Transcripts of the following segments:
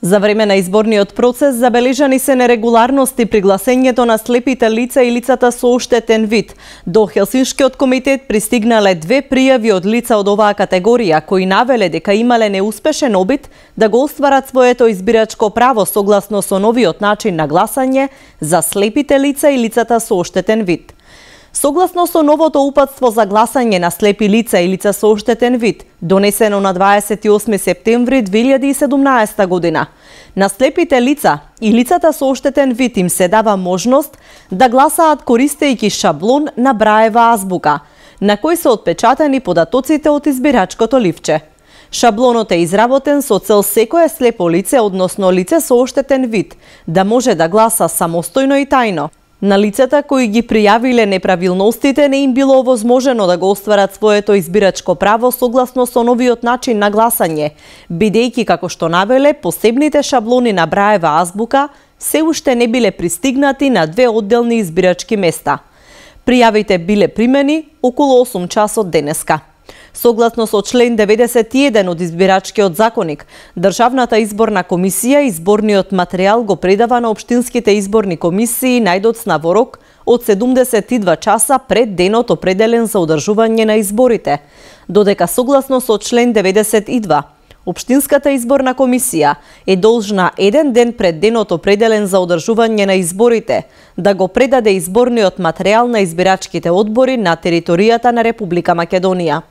За време на изборниот процес забележани се нерегуларности при гласењето на слепите лица и лицата со оштетен вид. До Хелсиншкиот комитет пристигнале 2 пријави од лица од оваа категорија кои навеле дека имале неуспешен обид да го остварат своето избирачко право согласно со новиот начин на гласање за слепите лица и лицата со оштетен вид. Согласно со новото упатство за гласање на слепи лица и лица со оштетен вид, донесено на 28 септември 2017 година, на слепите лица и лицата со оштетен вид им се дава можност да гласаат користејќи шаблон на Браева азбука, на кој се отпечатани податоците од избирачкото ливче. Шаблонот е изработен со цел секое слепо лице, односно лице со оштетен вид, да може да гласа самостојно и тајно. На лицата кои ги пријавиле неправилностите не им било овозможено да го остварат своето избирачко право согласно со новиот начин на гласање, бидејќи, како што навеле, посебните шаблони на Браева азбука се уште не биле пристигнати на 2 одделни избирачки места. Пријавите биле примени околу 8 часот денеска. Согласно со член 91 од Избирачкиот законник, Државната изборна комисија изборниот материјал го предава на општинските изборни комисии најдоцна во рок од 72 часа пред денот определен за одржување на изборите, додека согласно со член 92, Општинската изборна комисија е должна еден ден пред денот определен за одржување на изборите да го предаде изборниот материјал на избирачките одбори на територијата на Република Македонија.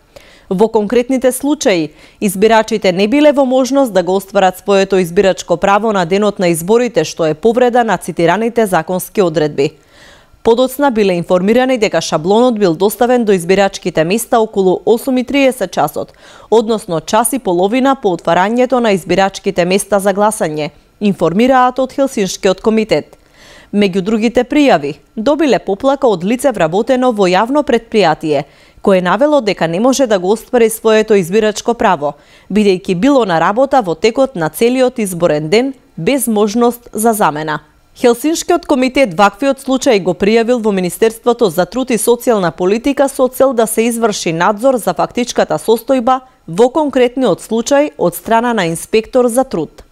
Во конкретните случаи, избирачите не биле во можност да го остварат своето избирачко право на денот на изборите, што е повреда на цитираните законски одредби. Подоцна биле информирани дека шаблонот бил доставен до избирачките места околу 8:30 часот, односно час и половина по отварањето на избирачките места за гласање, информираат од Хелсиншкиот комитет. Меѓу другите пријави, добиле поплака од лице вработено во јавно предпријатие, кое навело дека не може да го оствари своето избирачко право, бидејќи било на работа во текот на целиот изборен ден без можност за замена. Хелсиншкиот комитет ваквиот случај го пријавил во Министерството за труд и социјална политика со цел да се изврши надзор за фактичката состојба во конкретниот случај од страна на инспектор за труд.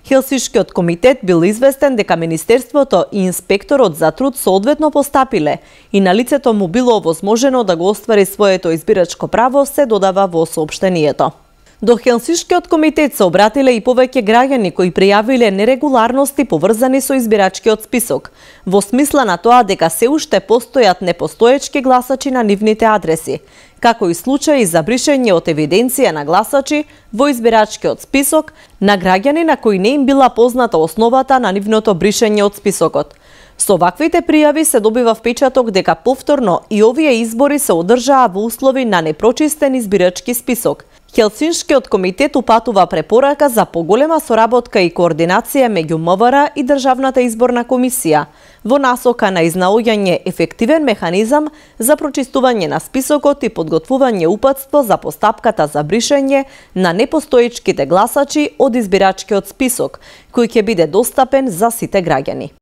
Хелсиншкиот комитет бил известен дека Министерството и инспекторот за труд соодветно постапиле и на лицето му било овозможено да го оствари своето избирачко право, се додава во соопштението. До Хелсиншкиот комитет се обратиле и повеќе граѓани кои пријавиле нерегуларности поврзани со избирачкиот список, во смисла на тоа дека се уште постојат непостоечки гласачи на нивните адреси, како и случаи за бришење од евиденција на гласачи во избирачкиот список на граѓани на кои не им била позната основата на нивното бришење од списокот. Со ваквите пријави се добива впечаток дека повторно и овие избори се одржаа во услови на непрочистен избирачки список. Хелсиншкиот комитет упатува препорака за поголема соработка и координација меѓу МВР и Државната изборна комисија во насока на изнаоѓање ефективен механизам за прочистување на списокот и подготвување упатство за постапката за бришење на непостоечките гласачи од избирачкиот список, кој ќе биде достапен за сите граѓани.